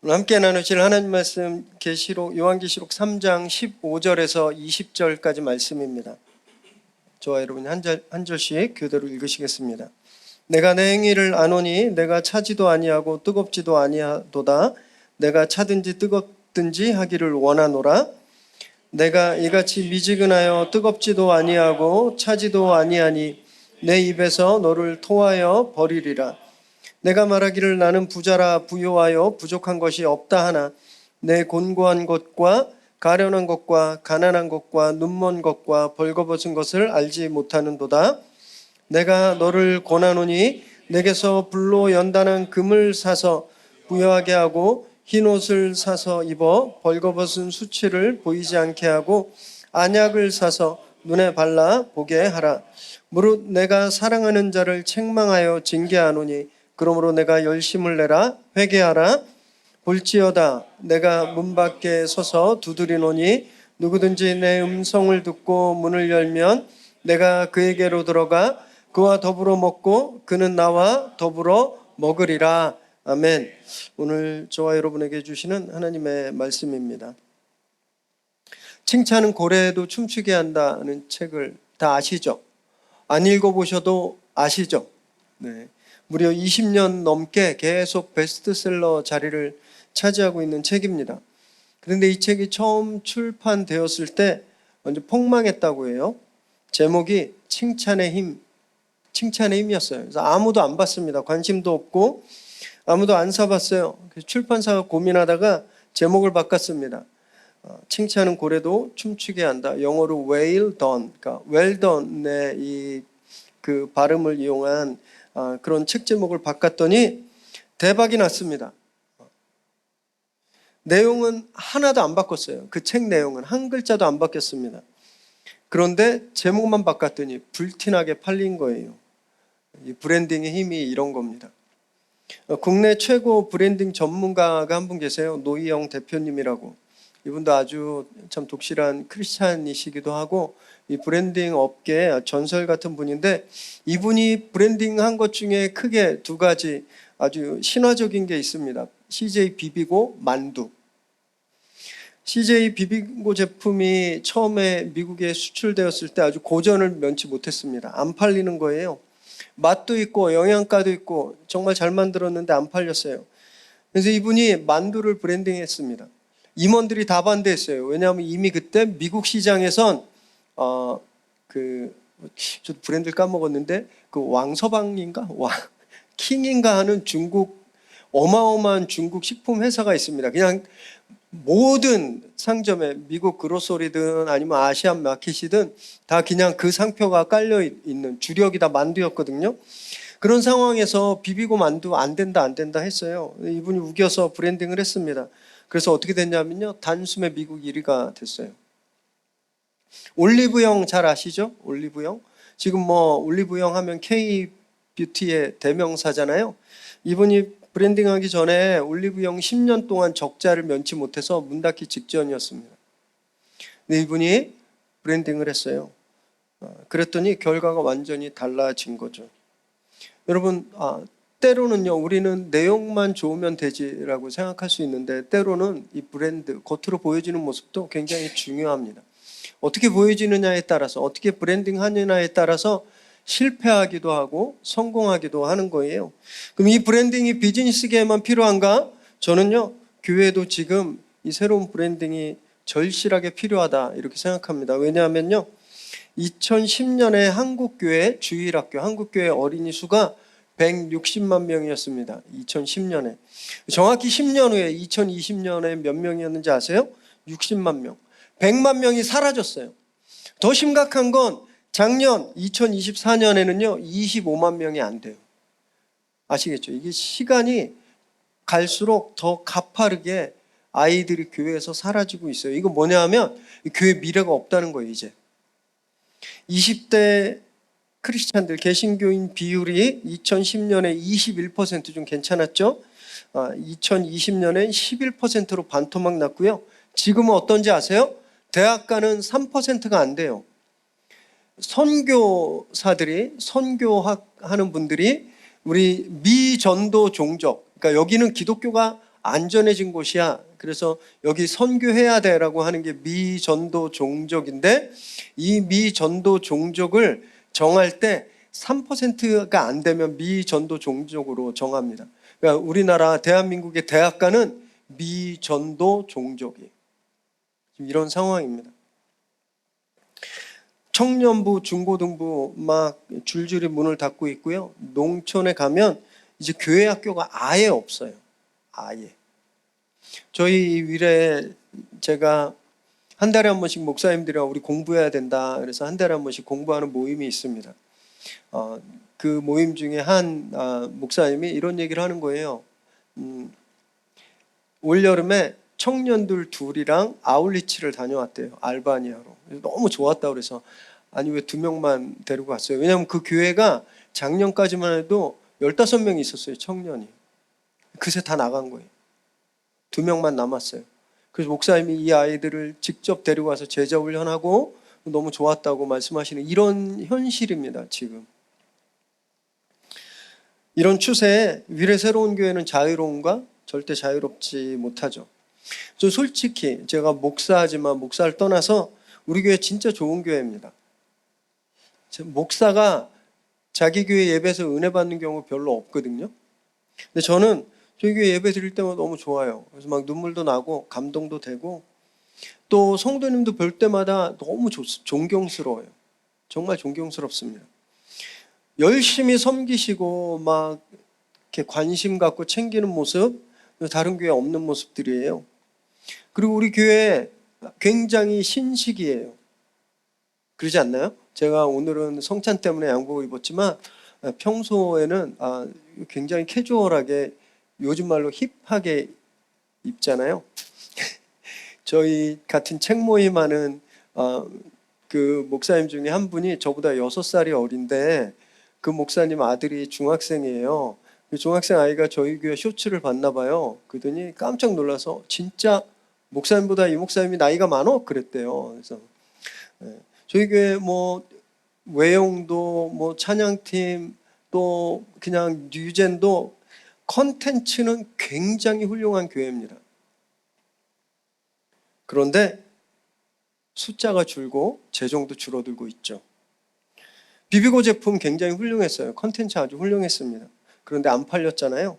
오늘 함께 나누실 하나님 말씀 요한계시록 3장 15절에서 20절까지 말씀입니다. 저와 여러분이 한 절씩 교대로 읽으시겠습니다. 내가 내 행위를 아노니 내가 차지도 아니하고 뜨겁지도 아니하도다. 내가 차든지 뜨겁든지 하기를 원하노라. 내가 이같이 미지근하여 뜨겁지도 아니하고 차지도 아니하니 내 입에서 너를 토하여 버리리라. 내가 말하기를 나는 부자라 부요하여 부족한 것이 없다 하나 내 곤고한 것과 가련한 것과 가난한 것과 눈먼 것과 벌거벗은 것을 알지 못하는도다. 내가 너를 권하노니 내게서 불로 연단한 금을 사서 부요하게 하고 흰옷을 사서 입어 벌거벗은 수치를 보이지 않게 하고 안약을 사서 눈에 발라 보게 하라. 무릇 내가 사랑하는 자를 책망하여 징계하노니 그러므로 내가 열심을 내라. 회개하라. 볼지어다 내가 문 밖에 서서 두드리노니 누구든지 내 음성을 듣고 문을 열면 내가 그에게로 들어가 그와 더불어 먹고 그는 나와 더불어 먹으리라. 아멘. 오늘 저와 여러분에게 주시는 하나님의 말씀입니다. 칭찬은 고래도 춤추게 한다는 책을 다 아시죠? 안 읽어보셔도 아시죠? 네. 무려 20년 넘게 계속 베스트셀러 자리를 차지하고 있는 책입니다. 그런데 이 책이 처음 출판되었을 때 먼저 폭망했다고 해요. 제목이 칭찬의 힘이었어요. 그래서 아무도 안 봤습니다. 관심도 없고 아무도 안 사봤어요. 그래서 출판사가 고민하다가 제목을 바꿨습니다. 칭찬은 고래도 춤추게 한다. 영어로 well done, 그러니까 well done의 그 발음을 이용한 그런 책 제목을 바꿨더니 대박이 났습니다. 내용은 하나도 안 바꿨어요. 그 책 내용은 한 글자도 안 바뀌었습니다. 그런데 제목만 바꿨더니 불티나게 팔린 거예요. 이 브랜딩의 힘이 이런 겁니다. 국내 최고 브랜딩 전문가가 한 분 계세요. 노희영 대표님이라고. 이분도 아주 참 독실한 크리스찬이시기도 하고 이 브랜딩 업계 전설 같은 분인데, 이분이 브랜딩한 것 중에 크게 두 가지 아주 신화적인 게 있습니다. CJ 비비고 만두. CJ 비비고 제품이 처음에 미국에 수출되었을 때 아주 고전을 면치 못했습니다. 안 팔리는 거예요. 맛도 있고 영양가도 있고 정말 잘 만들었는데 안 팔렸어요. 그래서 이분이 만두를 브랜딩했습니다. 임원들이 다 반대했어요. 왜냐하면 이미 그때 미국 시장에선 저도 브랜드를 까먹었는데 그 왕서방인가 킹인가 하는 중국 어마어마한 중국 식품 회사가 있습니다. 그냥 모든 상점에 미국 그로서리든 아니면 아시안 마켓이든 다 그냥 그 상표가 깔려 있는 주력이 다 만두였거든요. 그런 상황에서 비비고 만두 안 된다 했어요. 이분이 우겨서 브랜딩을 했습니다. 그래서 어떻게 됐냐면요, 단숨에 미국 1위가 됐어요. 올리브영 잘 아시죠? 올리브영. 지금 올리브영 하면 K-뷰티의 대명사잖아요. 이분이 브랜딩하기 전에 올리브영 10년 동안 적자를 면치 못해서 문 닫기 직전이었습니다. 근데 이분이 브랜딩을 했어요. 그랬더니 결과가 완전히 달라진 거죠. 여러분, 때로는요, 우리는 내용만 좋으면 되지라고 생각할 수 있는데 때로는 이 브랜드, 겉으로 보여지는 모습도 굉장히 중요합니다. 어떻게 보여지느냐에 따라서, 어떻게 브랜딩 하느냐에 따라서 실패하기도 하고 성공하기도 하는 거예요. 그럼 이 브랜딩이 비즈니스계에만 필요한가? 저는요, 교회도 지금 이 새로운 브랜딩이 절실하게 필요하다 이렇게 생각합니다. 왜냐하면요, 2010년에 한국교회 주일학교, 한국교회 어린이 수가 160만 명이었습니다. 2010년에. 정확히 10년 후에 2020년에 몇 명이었는지 아세요? 60만 명. 100만 명이 사라졌어요. 더 심각한 건 작년 2024년에는요 25만 명이 안 돼요. 아시겠죠? 이게 시간이 갈수록 더 가파르게 아이들이 교회에서 사라지고 있어요. 이거 뭐냐 하면 교회 미래가 없다는 거예요. 이제 20대 크리스찬들 개신교인 비율이 2010년에 21% 좀 괜찮았죠? 2020년엔 11%로 반토막 났고요. 지금은 어떤지 아세요? 대학 가는 3%가 안 돼요. 선교사들이, 선교하는 분들이 우리 미전도 종족, 그러니까 여기는 기독교가 안전해진 곳이야. 그래서 여기 선교해야 돼라고 하는 게 미전도 종족인데, 이 미전도 종족을 정할 때 3%가 안 되면 미전도 종족으로 정합니다. 그러니까 우리나라 대한민국의 대학가는 미전도 종족이 이런 상황입니다. 청년부, 중고등부 막 줄줄이 문을 닫고 있고요. 농촌에 가면 이제 교회 학교가 아예 없어요. 아예. 저희 위례에 제가 한 달에 한 번씩 목사님들이랑 우리 공부해야 된다. 그래서 한 달에 한 번씩 공부하는 모임이 있습니다. 그 모임 중에 한 목사님이 이런 얘기를 하는 거예요. 올여름에 청년들 둘이랑 아울리치를 다녀왔대요. 알바니아로. 너무 좋았다고 그래서 아니 왜 2명만 데리고 갔어요? 왜냐하면 그 교회가 작년까지만 해도 15명이 있었어요. 청년이. 그새 다 나간 거예요. 2명만 남았어요. 그래서 목사님이 이 아이들을 직접 데리고 와서 제자 훈련하고 너무 좋았다고 말씀하시는 이런 현실입니다. 지금 이런 추세에 위례 새로운 교회는 자유로운가? 절대 자유롭지 못하죠. 저 솔직히 제가 목사하지만 목사를 떠나서 우리 교회 진짜 좋은 교회입니다. 목사가 자기 교회 예배에서 은혜 받는 경우 별로 없거든요. 근데 저는 저희 교회 예배 드릴 때마다 너무 좋아요. 그래서 막 눈물도 나고 감동도 되고 또 성도님도 볼 때마다 너무 존경스러워요. 정말 존경스럽습니다. 열심히 섬기시고 막 이렇게 관심 갖고 챙기는 모습, 다른 교회 없는 모습들이에요. 그리고 우리 교회 굉장히 신식이에요. 그러지 않나요? 제가 오늘은 성찬 때문에 양복을 입었지만 평소에는 굉장히 캐주얼하게 요즘 말로 힙하게 입잖아요. 저희 같은 책 모임 하는 그 목사님 중에 한 분이 저보다 6살이 어린데 그 목사님 아들이 중학생이에요. 그 중학생 아이가 저희 교회 쇼츠를 봤나 봐요. 그러더니 깜짝 놀라서 진짜 목사님보다 이 목사님이 나이가 많어? 그랬대요. 그래서 저희 교회 뭐 외용도 뭐 찬양팀 또 그냥 뉴젠도 컨텐츠는 굉장히 훌륭한 교회입니다. 그런데 숫자가 줄고 재정도 줄어들고 있죠. 비비고 제품 굉장히 훌륭했어요. 컨텐츠 아주 훌륭했습니다. 그런데 안 팔렸잖아요.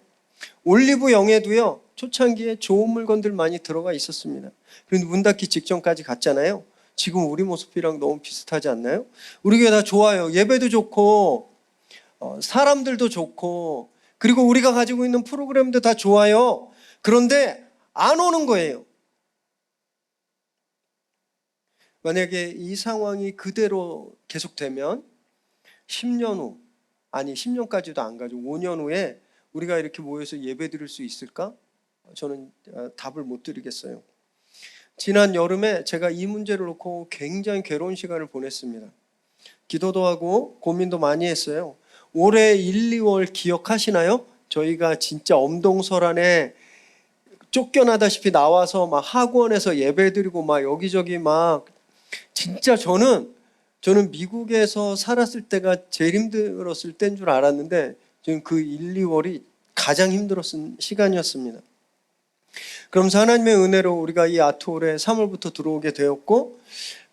올리브 영에도요, 초창기에 좋은 물건들 많이 들어가 있었습니다. 그런데 문 닫기 직전까지 갔잖아요. 지금 우리 모습이랑 너무 비슷하지 않나요? 우리 교회 다 좋아요. 예배도 좋고 사람들도 좋고 그리고 우리가 가지고 있는 프로그램도 다 좋아요. 그런데 안 오는 거예요. 만약에 이 상황이 그대로 계속되면 10년 후, 아니 10년까지도 안 가죠. 5년 후에 우리가 이렇게 모여서 예배 드릴 수 있을까? 저는 답을 못 드리겠어요. 지난 여름에 제가 이 문제를 놓고 굉장히 괴로운 시간을 보냈습니다. 기도도 하고 고민도 많이 했어요. 올해 1, 2월 기억하시나요? 저희가 진짜 엄동설안에 쫓겨나다시피 나와서 막 학원에서 예배드리고 막 여기저기 막 진짜 저는 미국에서 살았을 때가 제일 힘들었을 때인 줄 알았는데 저는 그 1, 2월이 가장 힘들었던 시간이었습니다. 그러면서 하나님의 은혜로 우리가 이 아트홀에 3월부터 들어오게 되었고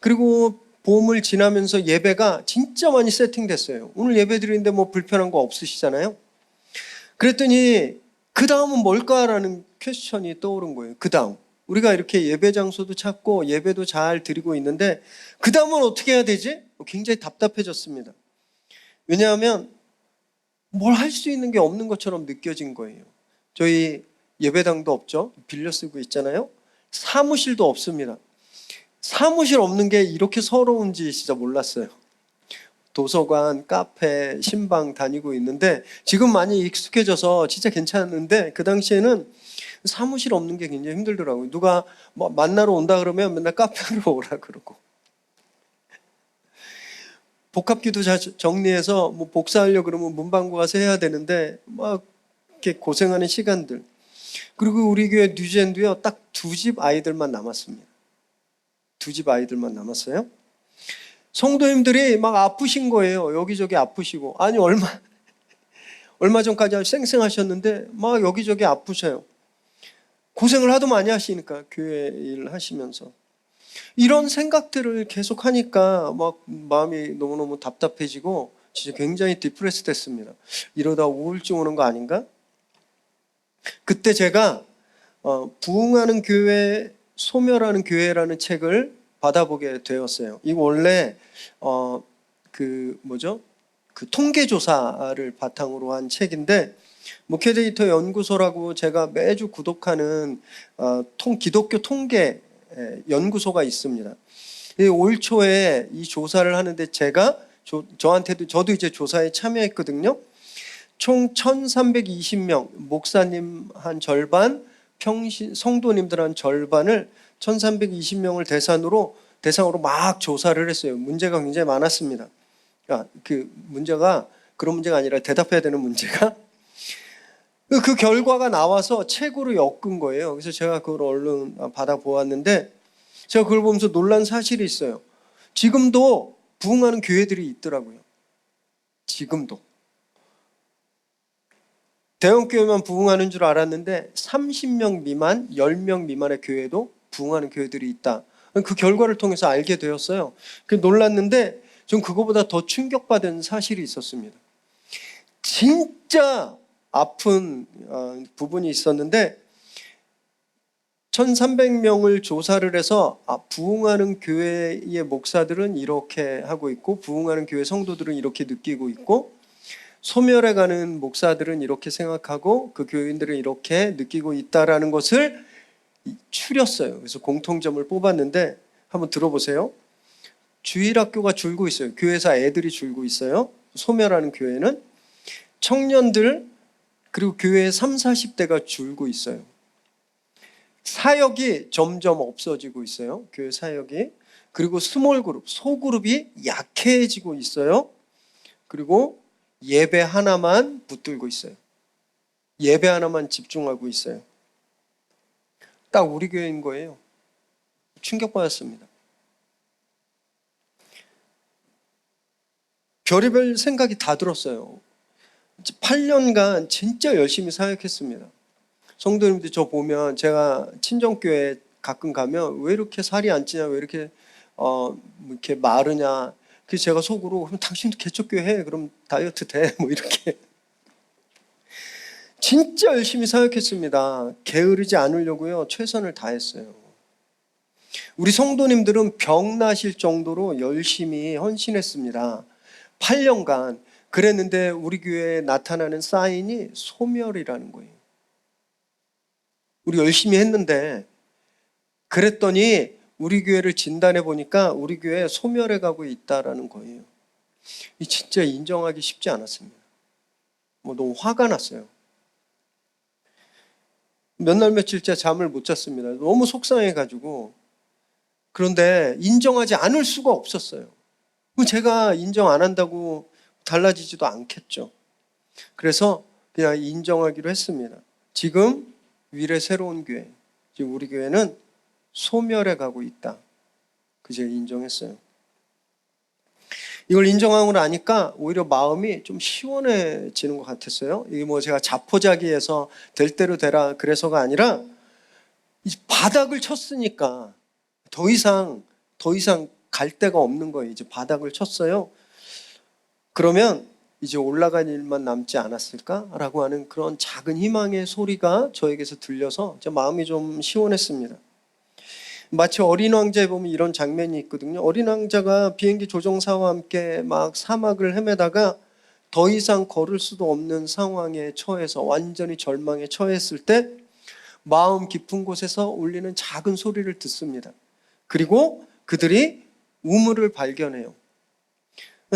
그리고 봄을 지나면서 예배가 진짜 많이 세팅됐어요. 오늘 예배 드리는데 뭐 불편한 거 없으시잖아요. 그랬더니 그 다음은 뭘까라는 퀘스천이 떠오른 거예요. 그 다음 우리가 이렇게 예배 장소도 찾고 예배도 잘 드리고 있는데 그 다음은 어떻게 해야 되지? 굉장히 답답해졌습니다. 왜냐하면 뭘 할 수 있는 게 없는 것처럼 느껴진 거예요. 저희 예배당도 없죠. 빌려 쓰고 있잖아요. 사무실도 없습니다. 사무실 없는 게 이렇게 서러운지 진짜 몰랐어요. 도서관, 카페, 신방 다니고 있는데 지금 많이 익숙해져서 진짜 괜찮은데 그 당시에는 사무실 없는 게 굉장히 힘들더라고요. 누가 뭐 만나러 온다 그러면 맨날 카페로 오라 그러고 복합기도 정리해서 뭐 복사하려고 그러면 문방구 가서 해야 되는데 막 이렇게 고생하는 시간들. 그리고 우리 교회 뉴젠도요, 딱 2집 아이들만 남았습니다. 2집 아이들만 남았어요. 성도님들이 막 아프신 거예요. 여기저기 아프시고. 아니 얼마 전까지 쌩쌩하셨는데 막 여기저기 아프셔요. 고생을 하도 많이 하시니까 교회 일 하시면서 이런 생각들을 계속 하니까 막 마음이 너무너무 답답해지고 진짜 굉장히 디프레스 됐습니다. 이러다 우울증 오는 거 아닌가? 그때 제가 부흥하는 교회, 소멸하는 교회라는 책을 받아보게 되었어요. 이거 원래 그 통계조사를 바탕으로 한 책인데, 목회데이터 연구소라고 제가 매주 구독하는 기독교 통계 연구소가 있습니다. 올 초에 이 조사를 하는데 저도 이제 조사에 참여했거든요. 총 1320명, 목사님 한 절반, 성도님들 한 절반을 1320명을 대상으로 막 조사를 했어요. 문제가 굉장히 많았습니다. 그런 문제가 아니라 대답해야 되는 문제가 그 결과가 나와서 책으로 엮은 거예요. 그래서 제가 그걸 얼른 받아보았는데, 제가 그걸 보면서 놀란 사실이 있어요. 지금도 부흥하는 교회들이 있더라고요. 지금도. 대형교회만 부흥하는 줄 알았는데 30명 미만, 10명 미만의 교회도 부흥하는 교회들이 있다. 그 결과를 통해서 알게 되었어요. 놀랐는데 전 그거보다 더 충격받은 사실이 있었습니다. 진짜 아픈 부분이 있었는데, 1300명을 조사를 해서 부흥하는 교회의 목사들은 이렇게 하고 있고, 부흥하는 교회 성도들은 이렇게 느끼고 있고, 소멸해 가는 목사들은 이렇게 생각하고, 그 교인들은 이렇게 느끼고 있다라는 것을 추렸어요. 그래서 공통점을 뽑았는데 한번 들어보세요. 주일학교가 줄고 있어요. 교회에서 애들이 줄고 있어요. 소멸하는 교회는 청년들, 그리고 교회의 30, 40대가 줄고 있어요. 사역이 점점 없어지고 있어요. 교회 사역이. 그리고 스몰 그룹, 소그룹이 약해지고 있어요. 그리고 예배 하나만 붙들고 있어요. 예배 하나만 집중하고 있어요. 딱 우리 교회인 거예요. 충격받았습니다. 별의별 생각이 다 들었어요. 8년간 진짜 열심히 사역했습니다. 성도님들 저 보면, 제가 친정교회 가끔 가면 왜 이렇게 살이 안 찌냐, 왜 이렇게 이렇게 마르냐. 그래서 제가 속으로, 그럼 당신도 개척교회 해, 그럼 다이어트 돼, 뭐 이렇게. 진짜 열심히 사역했습니다. 게으르지 않으려고요, 최선을 다했어요. 우리 성도님들은 병 나실 정도로 열심히 헌신했습니다. 8년간 그랬는데 우리 교회에 나타나는 사인이 소멸이라는 거예요. 우리 열심히 했는데, 그랬더니 우리 교회를 진단해 보니까 우리 교회 소멸해 가고 있다라는 거예요. 이 진짜 인정하기 쉽지 않았습니다. 너무 화가 났어요. 몇 날 며칠째 잠을 못 잤습니다. 너무 속상해 가지고. 그런데 인정하지 않을 수가 없었어요. 제가 인정 안 한다고 달라지지도 않겠죠. 그래서 그냥 인정하기로 했습니다. 지금 위례 새로운 교회, 지금 우리 교회는 소멸해 가고 있다. 그제 인정했어요. 이걸 인정하고 나니까 오히려 마음이 좀 시원해지는 것 같았어요. 이게 제가 자포자기해서 될 대로 되라 그래서가 아니라, 바닥을 쳤으니까 더 이상 갈 데가 없는 거예요. 이제 바닥을 쳤어요. 그러면 이제 올라간 일만 남지 않았을까라고 하는 그런 작은 희망의 소리가 저에게서 들려서 제 마음이 좀 시원했습니다. 마치 어린 왕자에 보면 이런 장면이 있거든요. 어린 왕자가 비행기 조종사와 함께 막 사막을 헤매다가 더 이상 걸을 수도 없는 상황에 처해서 완전히 절망에 처했을 때 마음 깊은 곳에서 울리는 작은 소리를 듣습니다. 그리고 그들이 우물을 발견해요.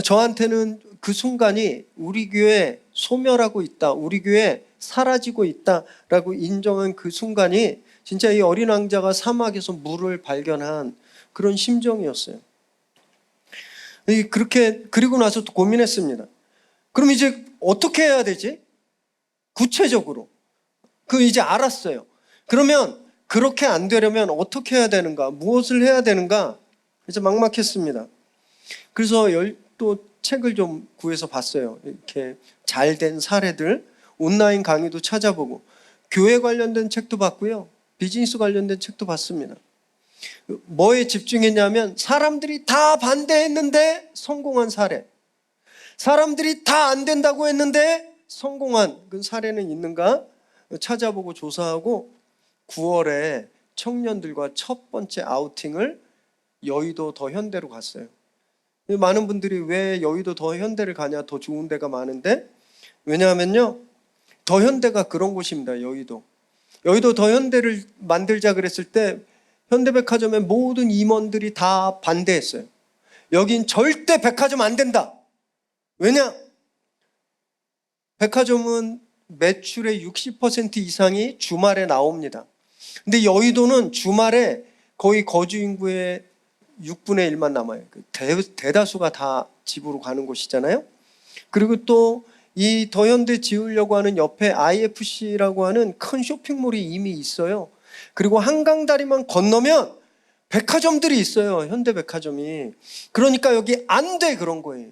저한테는 그 순간이 우리 교회 소멸하고 있다, 우리 교회 사라지고 있다라고 인정한 그 순간이 진짜 이 어린 왕자가 사막에서 물을 발견한 그런 심정이었어요. 그리고 나서 또 고민했습니다. 그럼 이제 어떻게 해야 되지? 구체적으로. 이제 알았어요. 그러면 그렇게 안 되려면 어떻게 해야 되는가? 무엇을 해야 되는가? 이제 막막했습니다. 그래서 또 책을 좀 구해서 봤어요. 이렇게 잘된 사례들, 온라인 강의도 찾아보고, 교회 관련된 책도 봤고요. 비즈니스 관련된 책도 봤습니다. 뭐에 집중했냐면 사람들이 다 반대했는데 성공한 사례, 사람들이 다 안 된다고 했는데 성공한 그 사례는 있는가 찾아보고 조사하고 9월에 청년들과 첫 번째 아우팅을 여의도 더 현대로 갔어요. 많은 분들이 왜 여의도 더 현대를 가냐, 더 좋은 데가 많은데, 왜냐하면요 더 현대가 그런 곳입니다. 여의도 더 현대를 만들자 그랬을 때 현대백화점의 모든 임원들이 다 반대했어요. 여긴 절대 백화점 안 된다. 왜냐? 백화점은 매출의 60% 이상이 주말에 나옵니다. 근데 여의도는 주말에 거의 거주 인구의 6분의 1만 남아요. 대다수가 다 집으로 가는 곳이잖아요. 그리고 또 이 더현대 지으려고 하는 옆에 IFC라고 하는 큰 쇼핑몰이 이미 있어요. 그리고 한강다리만 건너면 백화점들이 있어요. 현대백화점이. 그러니까 여기 안 돼, 그런 거예요.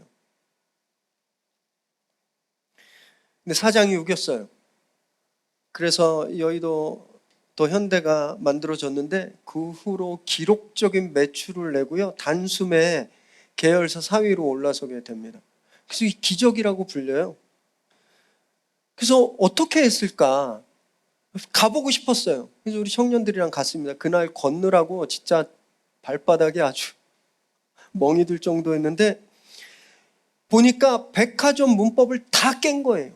근데 사장이 우겼어요. 그래서 여의도 더 현대가 만들어졌는데 그 후로 기록적인 매출을 내고요, 단숨에 계열사 4위로 올라서게 됩니다. 그래서 이 기적이라고 불려요. 그래서 어떻게 했을까 가보고 싶었어요. 그래서 우리 청년들이랑 갔습니다. 그날 걷느라고 진짜 발바닥이 아주 멍이 들 정도였는데 보니까 백화점 문법을 다 깬 거예요.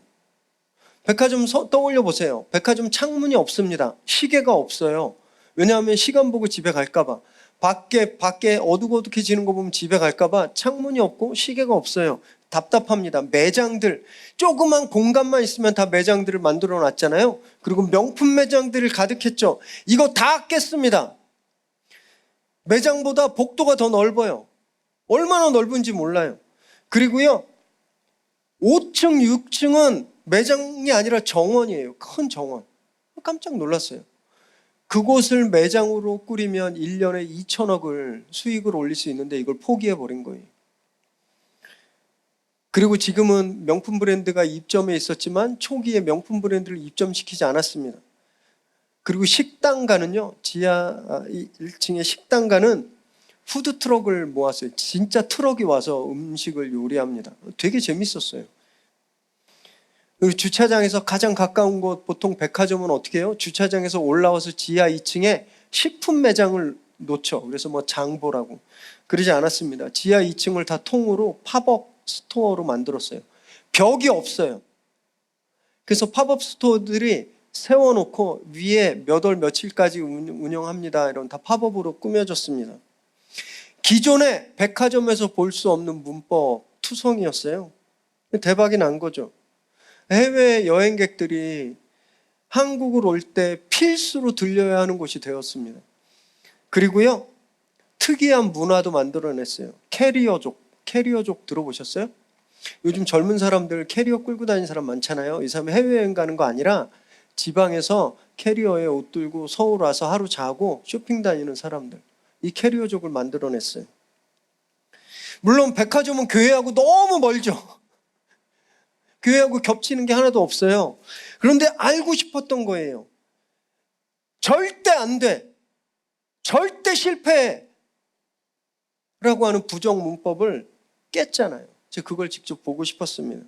백화점 떠올려 보세요. 백화점 창문이 없습니다. 시계가 없어요. 왜냐하면 시간 보고 집에 갈까봐. 밖에 어둑어둑해지는 거 보면 집에 갈까봐 창문이 없고 시계가 없어요. 답답합니다. 매장들, 조그만 공간만 있으면 다 매장들을 만들어 놨잖아요. 그리고 명품 매장들을 가득했죠. 이거 다 깼습니다. 매장보다 복도가 더 넓어요. 얼마나 넓은지 몰라요. 그리고요 5층, 6층은 매장이 아니라 정원이에요. 큰 정원. 깜짝 놀랐어요. 그곳을 매장으로 꾸리면 1년에 2천억을 수익을 올릴 수 있는데 이걸 포기해버린 거예요. 그리고 지금은 명품 브랜드가 입점해 있었지만 초기에 명품 브랜드를 입점시키지 않았습니다. 그리고 식당가는요, 지하 1층의 식당가는 푸드트럭을 모았어요. 진짜 트럭이 와서 음식을 요리합니다. 되게 재밌었어요. 그리고 주차장에서 가장 가까운 곳, 보통 백화점은 어떻게 해요? 주차장에서 올라와서 지하 2층에 식품 매장을 놓죠. 그래서 뭐 장보라고. 그러지 않았습니다. 지하 2층을 다 통으로 팝업 스토어로 만들었어요. 벽이 없어요. 그래서 팝업 스토어들이 세워놓고 위에 몇 월 며칠까지 운영합니다. 이런 다 팝업으로 꾸며졌습니다. 기존의 백화점에서 볼 수 없는 문법 투성이었어요. 대박이 난 거죠. 해외 여행객들이 한국을 올 때 필수로 들려야 하는 곳이 되었습니다. 그리고요 특이한 문화도 만들어냈어요. 캐리어족 들어보셨어요? 요즘 젊은 사람들 캐리어 끌고 다니는 사람 많잖아요. 이 사람이 해외여행 가는 거 아니라 지방에서 캐리어에 옷 들고 서울 와서 하루 자고 쇼핑 다니는 사람들, 이 캐리어족을 만들어냈어요. 물론 백화점은 교회하고 너무 멀죠. 교회하고 겹치는 게 하나도 없어요. 그런데 알고 싶었던 거예요. 절대 안 돼, 절대 실패해 라고 하는 부정 문법을 깼잖아요. 제가 그걸 직접 보고 싶었습니다.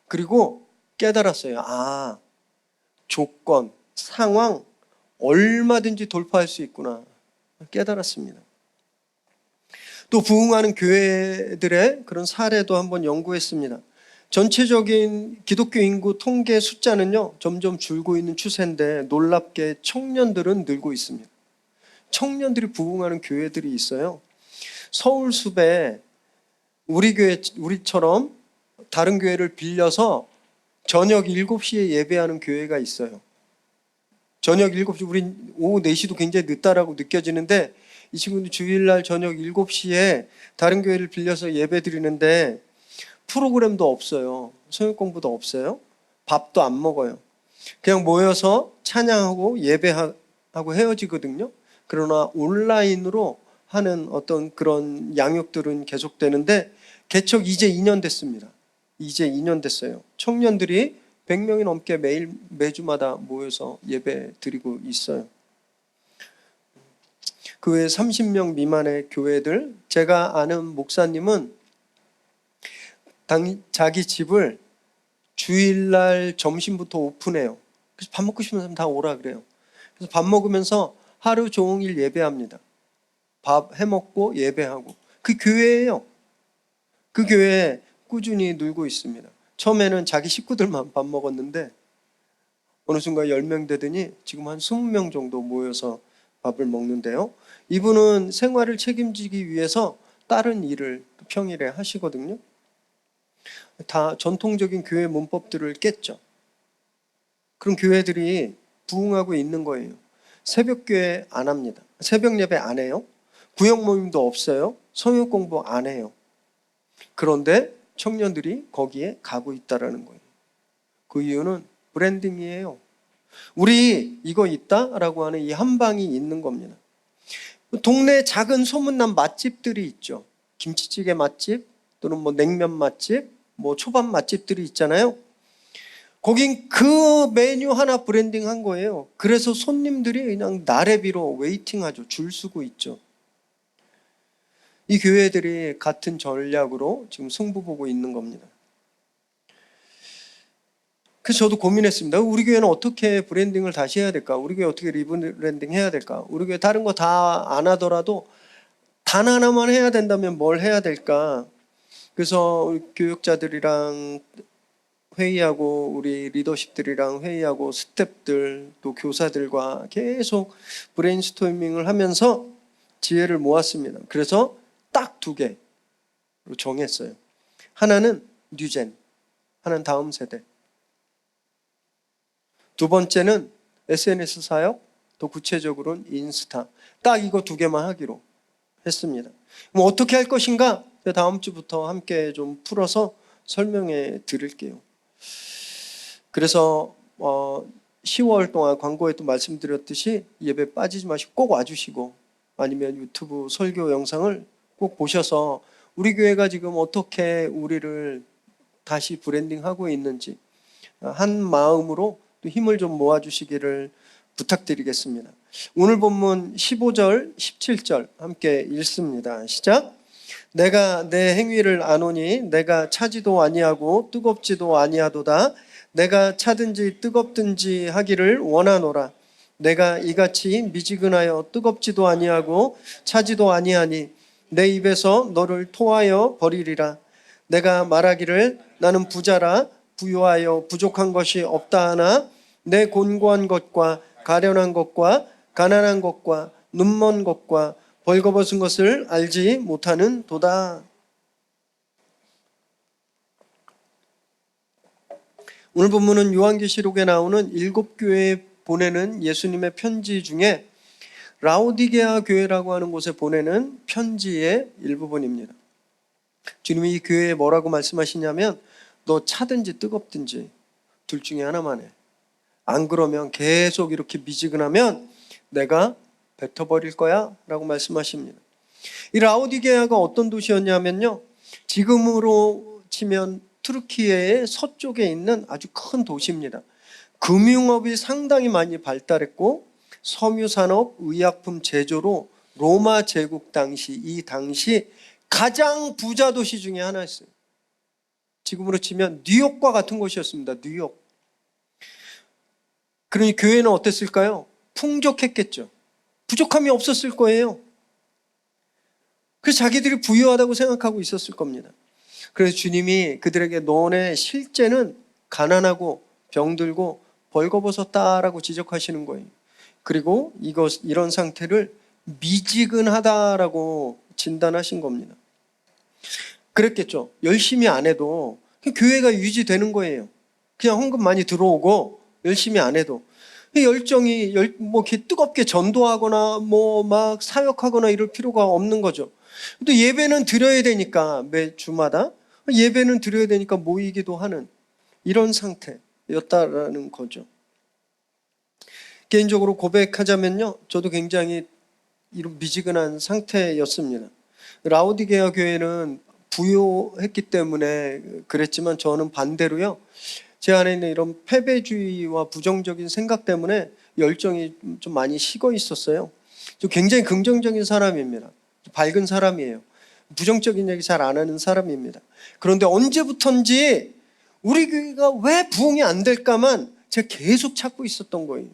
그리고 깨달았어요. 아, 조건, 상황 얼마든지 돌파할 수 있구나 깨달았습니다. 또 부흥하는 교회들의 그런 사례도 한번 연구했습니다. 전체적인 기독교 인구 통계 숫자는요 점점 줄고 있는 추세인데 놀랍게 청년들은 늘고 있습니다. 청년들이 부흥하는 교회들이 있어요. 서울숲에 우리처럼 다른 교회를 빌려서 저녁 7시에 예배하는 교회가 있어요. 저녁 7시, 우린 오후 4시도 굉장히 늦다라고 느껴지는데 이 친구는 주일날 저녁 7시에 다른 교회를 빌려서 예배 드리는데 프로그램도 없어요. 성역 공부도 없어요. 밥도 안 먹어요. 그냥 모여서 찬양하고 예배하고 헤어지거든요. 그러나 온라인으로 하는 어떤 그런 양육들은 계속되는데 개척 이제 2년 됐습니다. 이제 2년 됐어요. 청년들이 100명이 넘게 매주마다 모여서 예배 드리고 있어요. 그 외에 30명 미만의 교회들, 제가 아는 목사님은 자기 집을 주일날 점심부터 오픈해요. 그래서 밥 먹고 싶은 사람 다 오라 그래요. 그래서 밥 먹으면서 하루 종일 예배합니다. 밥 해먹고 예배하고. 그 교회예요. 그 교회에 꾸준히 늘고 있습니다. 처음에는 자기 식구들만 밥 먹었는데 어느 순간 10명 되더니 지금 한 20명 정도 모여서 밥을 먹는데요. 이분은 생활을 책임지기 위해서 다른 일을 평일에 하시거든요. 다 전통적인 교회 문법들을 깼죠. 그럼 교회들이 부흥하고 있는 거예요. 새벽교회 안 합니다. 새벽 예배 안 해요. 구역 모임도 없어요. 성역 공부 안 해요. 그런데 청년들이 거기에 가고 있다라는 거예요. 그 이유는 브랜딩이에요. 우리 이거 있다라고 하는 이 한 방이 있는 겁니다. 동네 작은 소문난 맛집들이 있죠. 김치찌개 맛집 또는 뭐 냉면 맛집, 뭐 초밥 맛집들이 있잖아요. 거긴 그 메뉴 하나 브랜딩한 거예요. 그래서 손님들이 그냥 나래비로 웨이팅하죠. 줄 서고 있죠. 이 교회들이 같은 전략으로 지금 승부 보고 있는 겁니다. 그래서 저도 고민했습니다. 우리 교회는 어떻게 브랜딩을 다시 해야 될까? 우리 교회 어떻게 리브랜딩 해야 될까? 우리 교회 다른 거 다 안 하더라도 단 하나만 해야 된다면 뭘 해야 될까? 그래서 우리 교육자들이랑 회의하고 우리 리더십들이랑 회의하고 스태프들 또 교사들과 계속 브레인스토밍을 하면서 지혜를 모았습니다. 그래서 딱 2개로 정했어요. 하나는 뉴젠, 하나는 다음 세대. 두 번째는 SNS 사역, 더 구체적으로는 인스타. 딱 이거 2개만 하기로 했습니다. 그럼 어떻게 할 것인가? 다음 주부터 함께 좀 풀어서 설명해 드릴게요. 그래서 10월 동안 광고에도 말씀드렸듯이 예배 빠지지 마시고 꼭 와주시고 아니면 유튜브 설교 영상을 꼭 보셔서 우리 교회가 지금 어떻게 우리를 다시 브랜딩하고 있는지 한 마음으로 또 힘을 좀 모아주시기를 부탁드리겠습니다. 오늘 본문 15절, 17절 함께 읽습니다. 시작. 내가 내 행위를 아노니 내가 차지도 아니하고 뜨겁지도 아니하도다. 내가 차든지 뜨겁든지 하기를 원하노라. 내가 이같이 미지근하여 뜨겁지도 아니하고 차지도 아니하니 내 입에서 너를 토하여 버리리라. 내가 말하기를 나는 부자라 부유하여 부족한 것이 없다 하나 내 곤고한 것과 가련한 것과 가난한 것과 눈먼 것과 벌거벗은 것을 알지 못하는 도다. 오늘 본문은 요한계시록에 나오는 7교회에 보내는 예수님의 편지 중에 라오디게아 교회라고 하는 곳에 보내는 편지의 일부분입니다. 주님이 이 교회에 뭐라고 말씀하시냐면 너 차든지 뜨겁든지 둘 중에 하나만 해. 안 그러면 계속 이렇게 미지근하면 내가 뱉어버릴 거야 라고 말씀하십니다. 이 라오디게아가 어떤 도시였냐면요, 지금으로 치면 투르키예의 서쪽에 있는 아주 큰 도시입니다. 금융업이 상당히 많이 발달했고 섬유산업, 의약품 제조로 로마 제국 당시 이 당시 가장 부자 도시 중에 하나였어요. 지금으로 치면 뉴욕과 같은 곳이었습니다. 뉴욕. 그러니 교회는 어땠을까요? 풍족했겠죠. 부족함이 없었을 거예요. 그래서 자기들이 부유하다고 생각하고 있었을 겁니다. 그래서 주님이 그들에게 너네 실제는 가난하고 병들고 벌거벗었다라고 지적하시는 거예요. 그리고 이런 상태를 미지근하다라고 진단하신 겁니다. 그랬겠죠. 열심히 안 해도 교회가 유지되는 거예요. 그냥 헌금 많이 들어오고 열심히 안 해도 열정이 뭐 이렇게 뜨겁게 전도하거나 뭐 막 사역하거나 이럴 필요가 없는 거죠. 또 예배는 드려야 되니까 매 주마다 예배는 드려야 되니까 모이기도 하는 이런 상태였다라는 거죠. 개인적으로 고백하자면요, 저도 굉장히 이런 미지근한 상태였습니다. 라오디게아 교회는 부유했기 때문에 그랬지만 저는 반대로요, 제 안에 있는 이런 패배주의와 부정적인 생각 때문에 열정이 좀 많이 식어 있었어요. 저 굉장히 긍정적인 사람입니다. 밝은 사람이에요. 부정적인 얘기 잘 안 하는 사람입니다. 그런데 언제부턴지 우리 교회가 왜 부흥이 안 될까만 제가 계속 찾고 있었던 거예요.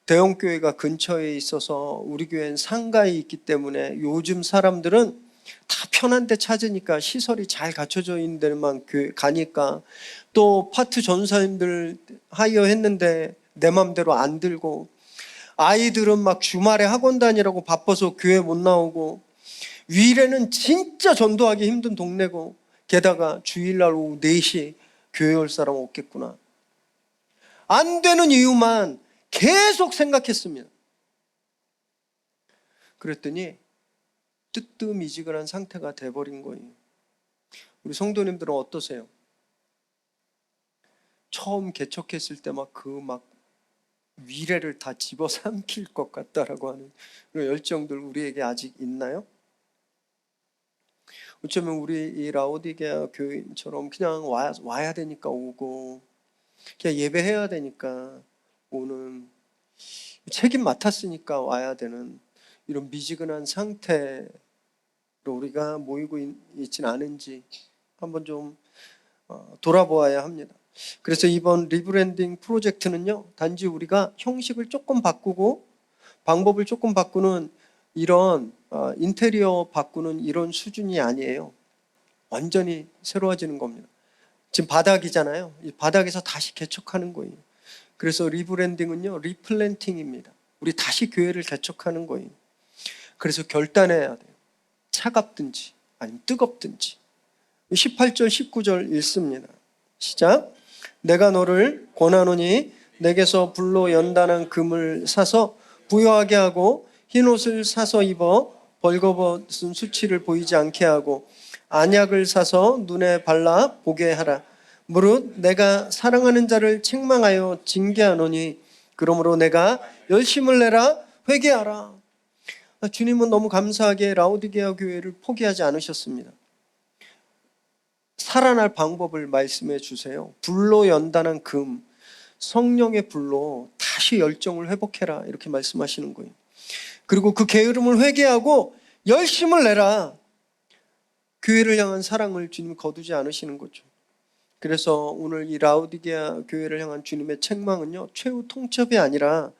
대형교회가 근처에 있어서 우리 교회는 상가에 있기 때문에 요즘 사람들은 다 편한 데 찾으니까, 시설이 잘 갖춰져 있는 데만 가니까, 또 파트 전사님들 하이어 했는데 내 맘대로 안 들고, 아이들은 막 주말에 학원 다니라고 바빠서 교회 못 나오고, 위례는 진짜 전도하기 힘든 동네고, 게다가 주일날 오후 4시 교회 올 사람 없겠구나. 안 되는 이유만 계속 생각했습니다. 그랬더니 뜨뜻미지근한 상태가 돼버린 거예요. 우리 성도님들은 어떠세요? 처음 개척했을 때 막 위례를 다 집어삼킬 것 같다라고 하는 그런 열정들 우리에게 아직 있나요? 어쩌면 우리 이 라오디게아 교인처럼 그냥 와야 되니까 오고, 그냥 예배해야 되니까 오는, 책임 맡았으니까 와야 되는 이런 미지근한 상태로 우리가 모이고 있지는 않은지 한번 좀 돌아보아야 합니다. 그래서 이번 리브랜딩 프로젝트는요, 단지 우리가 형식을 조금 바꾸고 방법을 조금 바꾸는 이런 인테리어 바꾸는 이런 수준이 아니에요. 완전히 새로워지는 겁니다. 지금 바닥이잖아요. 이 바닥에서 다시 개척하는 거예요. 그래서 리브랜딩은요, 리플랜팅입니다. 우리 다시 교회를 개척하는 거예요. 그래서 결단해야 돼요. 차갑든지 아니면 뜨겁든지. 18절 19절 읽습니다. 시작. 내가 너를 권하노니 내게서 불로 연단한 금을 사서 부여하게 하고 흰 옷을 사서 입어 벌거벗은 수치를 보이지 않게 하고 안약을 사서 눈에 발라 보게 하라. 무릇 내가 사랑하는 자를 책망하여 징계하노니 그러므로 내가 열심을 내라 회개하라. 주님은 너무 감사하게 라오디게아 교회를 포기하지 않으셨습니다. 살아날 방법을 말씀해 주세요. 불로 연단한 금, 성령의 불로 다시 열정을 회복해라, 이렇게 말씀하시는 거예요. 그리고 그 게으름을 회개하고 열심을 내라. 교회를 향한 사랑을 주님 거두지 않으시는 거죠. 그래서 오늘 이 라오디게아 교회를 향한 주님의 책망은요, 최후 통첩이 아니라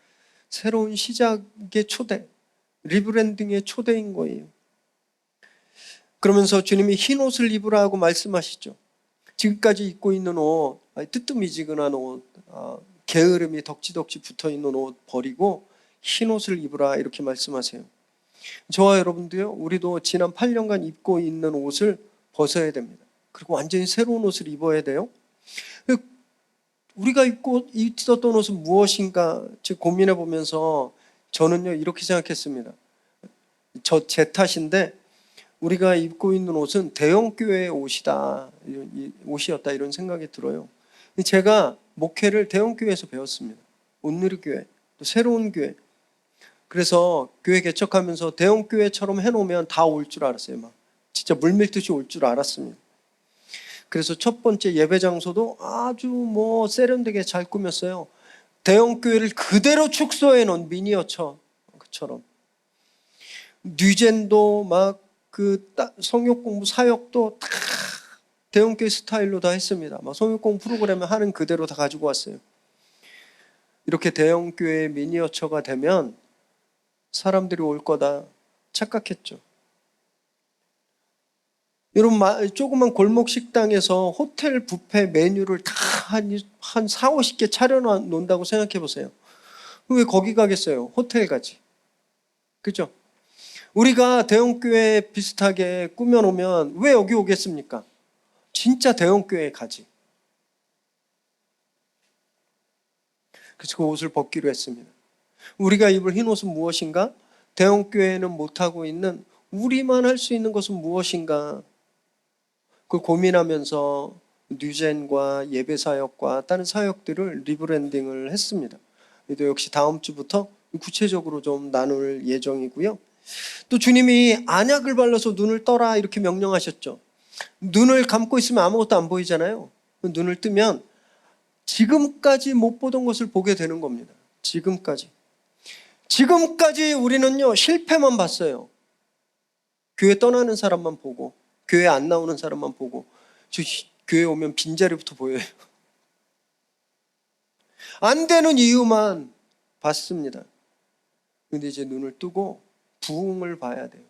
새로운 시작의 초대, 리브랜딩의 초대인 거예요. 그러면서 주님이 흰 옷을 입으라고 말씀하시죠. 지금까지 입고 있는 옷, 뜨뜻미지근한 옷, 게으름이 덕지덕지 붙어있는 옷 버리고 흰 옷을 입으라, 이렇게 말씀하세요. 저와 여러분도요, 우리도 지난 8년간 입고 있는 옷을 벗어야 됩니다. 그리고 완전히 새로운 옷을 입어야 돼요. 우리가 입고 있었던 옷은 무엇인가 고민해 보면서 저는요, 이렇게 생각했습니다. 제 탓인데, 우리가 입고 있는 옷은 대형교회의 옷이었다, 이런 생각이 들어요. 제가 목회를 대형교회에서 배웠습니다. 온누리교회, 또 새로운 교회. 그래서 교회 개척하면서 대형교회처럼 해놓으면 다 올 줄 알았어요. 막 진짜 물밀듯이 올 줄 알았습니다. 그래서 첫 번째 예배 장소도 아주 세련되게 잘 꾸몄어요. 대형교회를 그대로 축소해 놓은 미니어처처럼. 뉴젠도 막 성역 공부 사역도 다 대형교회 스타일로 다 했습니다. 막 성역 공부 프로그램을 하는 그대로 다 가지고 왔어요. 이렇게 대형교회 미니어처가 되면 사람들이 올 거다 착각했죠. 여러분, 조그만 골목 식당에서 호텔 뷔페 메뉴를 다 한 4, 50개 차려놓는다고 생각해 보세요. 왜 거기 가겠어요? 호텔 가지. 그죠? 우리가 대형교회 비슷하게 꾸며놓으면 왜 여기 오겠습니까? 진짜 대형교회 가지. 그래서 그 옷을 벗기로 했습니다. 우리가 입을 흰 옷은 무엇인가? 대형교회는 못하고 있는, 우리만 할 수 있는 것은 무엇인가? 그걸 고민하면서 뉴젠과 예배사역과 다른 사역들을 리브랜딩을 했습니다. 또 역시 다음 주부터 구체적으로 좀 나눌 예정이고요. 또 주님이 안약을 발라서 눈을 떠라, 이렇게 명령하셨죠. 눈을 감고 있으면 아무것도 안 보이잖아요. 눈을 뜨면 지금까지 못 보던 것을 보게 되는 겁니다. 지금까지 우리는요, 실패만 봤어요. 교회 떠나는 사람만 보고, 교회 안 나오는 사람만 보고, 교회 오면 빈자리부터 보여요. 안 되는 이유만 봤습니다. 근데 이제 눈을 뜨고 부흥을 봐야 돼요.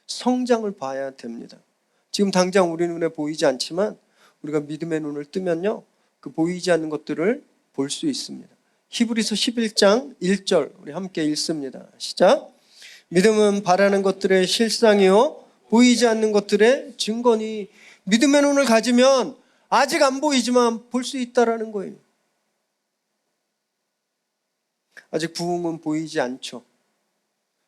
성장을 봐야 됩니다. 지금 당장 우리 눈에 보이지 않지만 우리가 믿음의 눈을 뜨면요, 그 보이지 않는 것들을 볼 수 있습니다. 히브리서 11장 1절 우리 함께 읽습니다. 시작. 믿음은 바라는 것들의 실상이요 보이지 않는 것들의 증거니. 믿음의 눈을 가지면 아직 안 보이지만 볼 수 있다라는 거예요. 아직 부흥은 보이지 않죠.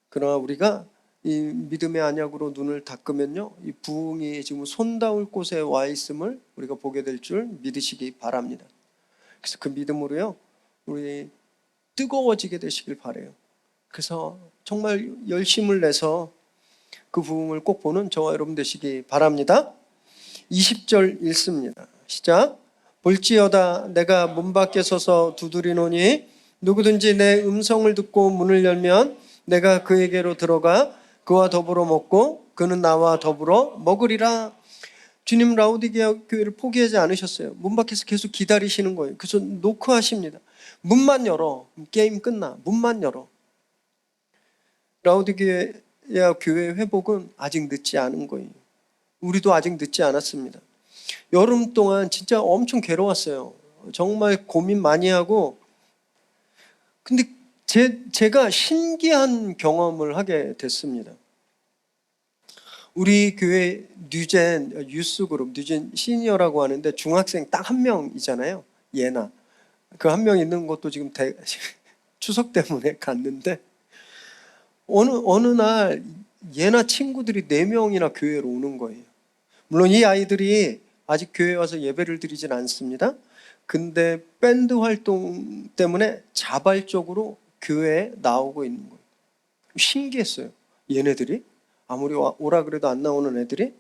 그러나 우리가 이 믿음의 언약으로 눈을 닦으면요, 이 부흥이 지금 손 닿을 곳에 와 있음을 우리가 보게 될 줄 믿으시기 바랍니다. 그래서 그 믿음으로요, 우리 뜨거워지게 되시길 바라요. 그래서 정말 열심을 내서 그 부흥을 꼭 보는 저와 여러분 되시기 바랍니다. 20절 읽습니다. 시작. 볼지어다 내가 문 밖에 서서 두드리노니 누구든지 내 음성을 듣고 문을 열면 내가 그에게로 들어가 그와 더불어 먹고 그는 나와 더불어 먹으리라. 주님 라오디게아 교회를 포기하지 않으셨어요. 문 밖에서 계속 기다리시는 거예요. 그래서 노크하십니다. 문만 열어. 게임 끝나. 문만 열어. 라오디게아 교회 회복은 아직 늦지 않은 거예요. 우리도 아직 늦지 않았습니다. 여름 동안 진짜 엄청 괴로웠어요. 정말 고민 많이 하고, 근데 제가 신기한 경험을 하게 됐습니다. 우리 교회 뉴젠 유스그룹, 뉴젠 시니어라고 하는데 중학생 딱 한 명이잖아요. 예나. 그 한 명 있는 것도 지금 추석 때문에 갔는데, 어느 날 예나 친구들이 4명이나 교회로 오는 거예요. 물론 이 아이들이 아직 교회에 와서 예배를 드리진 않습니다. 근데 밴드 활동 때문에 자발적으로 교회에 나오고 있는 거예요. 신기했어요. 얘네들이 아무리 오라 그래도 안 나오는 애들이.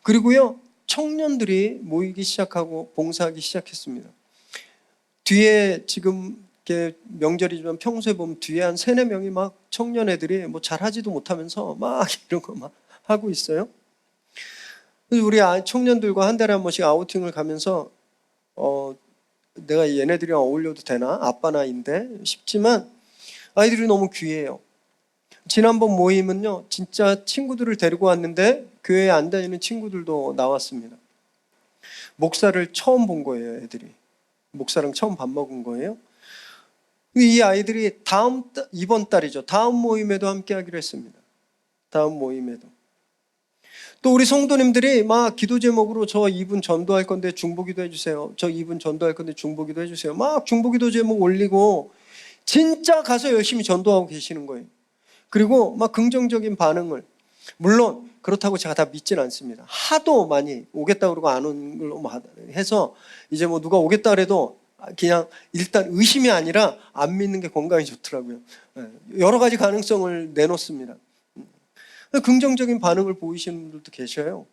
그리고요, 청년들이 모이기 시작하고 봉사하기 시작했습니다. 뒤에 지금 이렇게 명절이지만 평소에 보면 뒤에 한 3-4명이 막 청년 애들이 뭐 잘하지도 못하면서 막 이런 거 막 하고 있어요. 그래서 우리 청년들과 한 달에 한 번씩 아우팅을 가면서 내가 얘네들이랑 어울려도 되나? 아빠 나이인데 싶지만 아이들이 너무 귀해요. 지난번 모임은요, 진짜 친구들을 데리고 왔는데 교회에 안 다니는 친구들도 나왔습니다. 목사를 처음 본 거예요, 애들이. 목사랑 처음 밥 먹은 거예요. 이 아이들이 이번 달이죠. 다음 모임에도 함께 하기로 했습니다. 다음 모임에도. 또 우리 성도님들이 막 기도 제목으로 저 이분 전도할 건데 중보기도 해주세요. 저 이분 전도할 건데 중보기도 해주세요. 막 중보기도 제목 올리고 진짜 가서 열심히 전도하고 계시는 거예요. 그리고 막 긍정적인 반응을, 물론 그렇다고 제가 다 믿지는 않습니다. 하도 많이 오겠다 그러고 안 오는 걸로 해서 이제 뭐 누가 오겠다 그래도 그냥 일단 의심이 아니라 안 믿는 게 건강에 좋더라고요. 여러 가지 가능성을 내놓습니다. 긍정적인 반응을 보이시는 분들도 계셔요.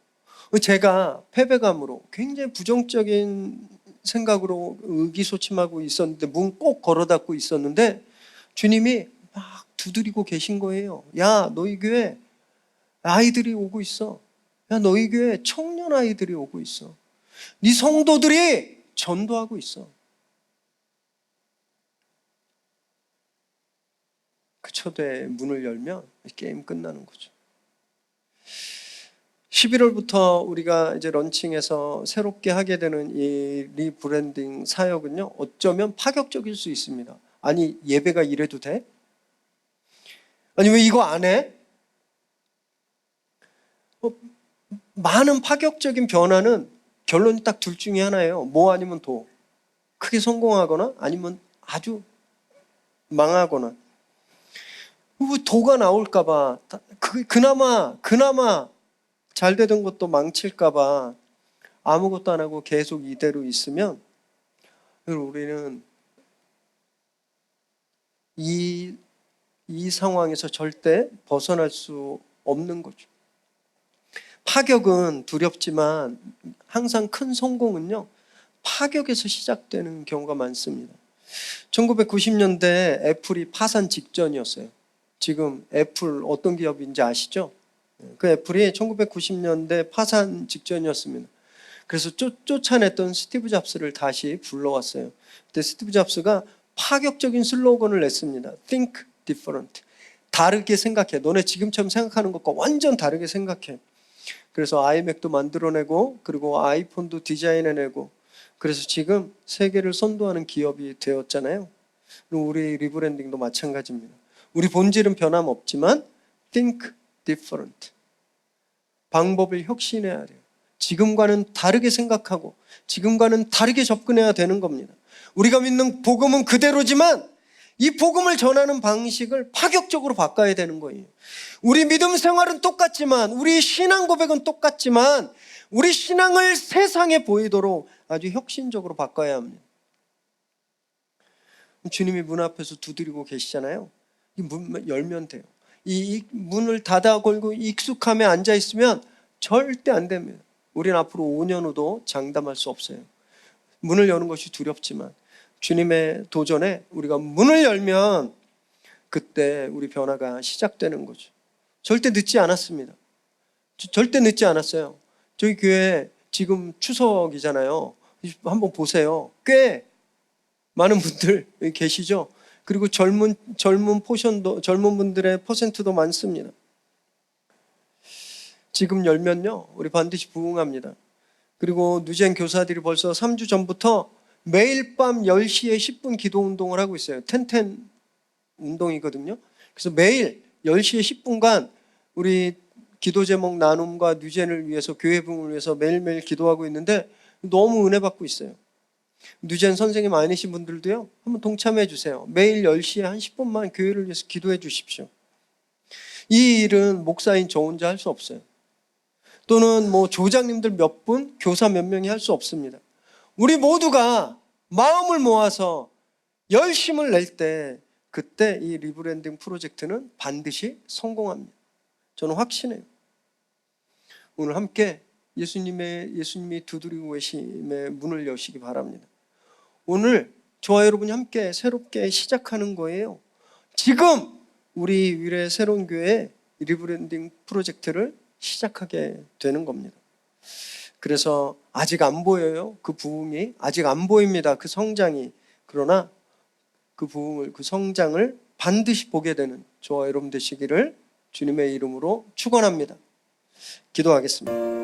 제가 패배감으로 굉장히 부정적인 생각으로 의기소침하고 있었는데, 문 꼭 걸어닫고 있었는데 주님이 막 두드리고 계신 거예요. 야, 너희 교회 아이들이 오고 있어. 야, 너희 교회 청년 아이들이 오고 있어. 네 성도들이 전도하고 있어. 그 초대에 문을 열면 게임 끝나는 거죠. 11월부터 우리가 이제 런칭해서 새롭게 하게 되는 이 리브랜딩 사역은요, 어쩌면 파격적일 수 있습니다. 아니, 예배가 이래도 돼? 아니, 왜 이거 안 해? 많은 파격적인 변화는 결론이 딱 둘 중에 하나예요. 뭐 아니면 도. 크게 성공하거나 아니면 아주 망하거나. 도가 나올까봐, 그나마 잘 되던 것도 망칠까봐 아무것도 안 하고 계속 이대로 있으면 우리는 이 상황에서 절대 벗어날 수 없는 거죠. 파격은 두렵지만 항상 큰 성공은요, 파격에서 시작되는 경우가 많습니다. 1990년대 애플이 파산 직전이었어요. 지금 애플 어떤 기업인지 아시죠? 그 애플이 1990년대 파산 직전이었습니다. 그래서 쫓아냈던 스티브 잡스를 다시 불러왔어요. 그때 스티브 잡스가 파격적인 슬로건을 냈습니다. Think different. 다르게 생각해. 너네 지금처럼 생각하는 것과 완전 다르게 생각해. 그래서 아이맥도 만들어내고 그리고 아이폰도 디자인해내고 그래서 지금 세계를 선도하는 기업이 되었잖아요. 그리고 우리 리브랜딩도 마찬가지입니다. 우리 본질은 변함없지만 think different. 방법을 혁신해야 돼요. 지금과는 다르게 생각하고 지금과는 다르게 접근해야 되는 겁니다. 우리가 믿는 복음은 그대로지만 이 복음을 전하는 방식을 파격적으로 바꿔야 되는 거예요. 우리 믿음 생활은 똑같지만 우리 신앙 고백은 똑같지만 우리 신앙을 세상에 보이도록 아주 혁신적으로 바꿔야 합니다. 주님이 문 앞에서 두드리고 계시잖아요. 이 문 열면 돼요. 이 문을 닫아 걸고 익숙함에 앉아 있으면 절대 안 됩니다. 우리는 앞으로 5년 후도 장담할 수 없어요. 문을 여는 것이 두렵지만 주님의 도전에 우리가 문을 열면 그때 우리 변화가 시작되는 거죠. 절대 늦지 않았습니다. 절대 늦지 않았어요. 저희 교회 지금 추석이잖아요. 한번 보세요. 꽤 많은 분들 여기 계시죠? 그리고 젊은 포션도 젊은 분들의 퍼센트도 많습니다. 지금 열면요 우리 반드시 부흥합니다. 그리고 누젠 교사들이 벌써 3주 전부터 매일 밤 10시에 10분 기도 운동을 하고 있어요. 텐텐 운동이거든요. 그래서 매일 10시에 10분간 우리 기도 제목 나눔과 뉴젠을 위해서 교회 부흥을 위해서 매일매일 기도하고 있는데 너무 은혜 받고 있어요. 뉴젠 선생님 아니신 분들도요 한번 동참해 주세요. 매일 10시에 한 10분만 교회를 위해서 기도해 주십시오. 이 일은 목사인 저 혼자 할 수 없어요. 또는 뭐 조장님들 몇 분, 교사 몇 명이 할 수 없습니다. 우리 모두가 마음을 모아서 열심을 낼 때 그때 이 리브랜딩 프로젝트는 반드시 성공합니다. 저는 확신해요. 오늘 함께 예수님이 두드리고 계심의 문을 여시기 바랍니다. 오늘 저와 여러분이 함께 새롭게 시작하는 거예요. 지금 우리 위례 새로운 교회 리브랜딩 프로젝트를 시작하게 되는 겁니다. 그래서 아직 안 보여요. 그 부흥이 아직 안 보입니다. 그 성장이. 그러나 그 부흥을, 그 성장을 반드시 보게 되는 저와 여러분 되시기를 주님의 이름으로 축원합니다. 기도하겠습니다.